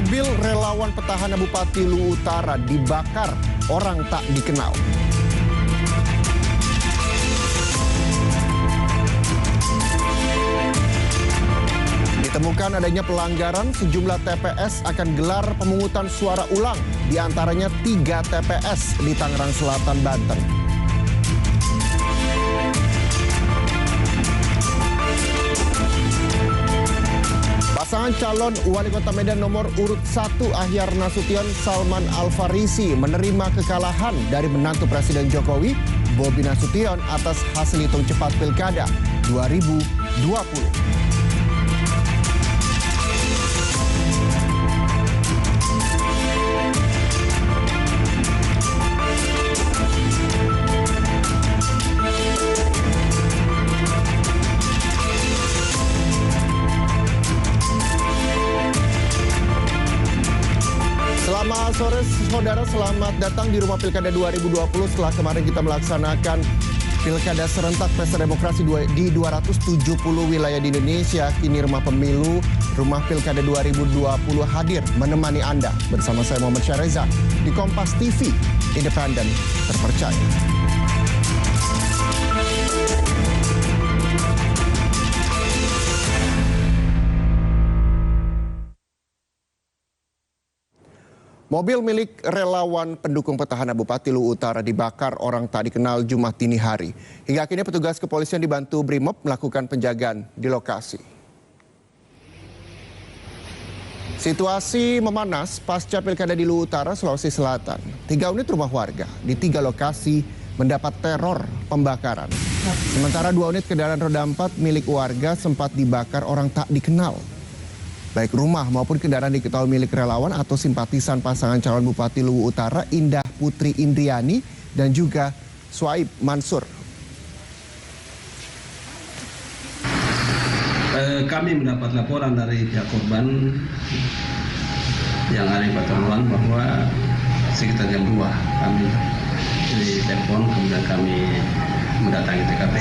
Mobil relawan petahana Bupati Luwu Utara dibakar orang tak dikenal. Ditemukan adanya pelanggaran, sejumlah TPS akan gelar pemungutan suara ulang, di antaranya 3 TPS di Tangerang Selatan, Banten. Pasangan calon wali kota Medan nomor urut 1 Ahyar Nasution Salman Al-Farisi menerima kekalahan dari menantu Presiden Jokowi, Bobi Nasution, atas hasil hitung cepat Pilkada 2020. Selamat sore saudara, selamat datang di Rumah Pilkada 2020. Setelah kemarin kita melaksanakan Pilkada serentak Pesta Demokrasi di 270 wilayah di Indonesia, kini Rumah Pemilu, Rumah Pilkada 2020 hadir menemani Anda. Bersama saya Muhammad Syareza di Kompas TV, independen, terpercaya. Mobil milik relawan pendukung petahana Bupati Luwu Utara dibakar orang tak dikenal Jumat dini hari. Hingga kini petugas kepolisian dibantu Brimob melakukan penjagaan di lokasi. Situasi memanas pasca Pilkada di Luwu Utara, Sulawesi Selatan. 3 unit rumah warga di 3 lokasi mendapat teror pembakaran. Sementara 2 unit kendaraan roda 4 milik warga sempat dibakar orang tak dikenal. Baik rumah maupun kendaraan diketahui milik relawan atau simpatisan pasangan calon Bupati Luwu Utara Indah Putri Indriani dan juga Swaib Mansur. Kami mendapat laporan dari pihak korban yang ada di Pataruan bahwa sekitar jam 2 kami ditelepon, kemudian kami mendatangi TKP.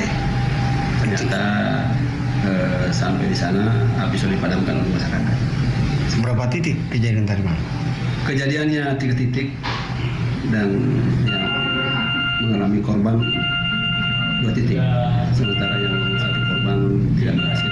Ternyata sampai di sana api sudah dipadamkan oleh masyarakat. Berapa titik kejadian tadi, Pak? Kejadiannya 3 titik dan yang mengalami korban 2 titik. Sementara yang 1 korban tidak berhasil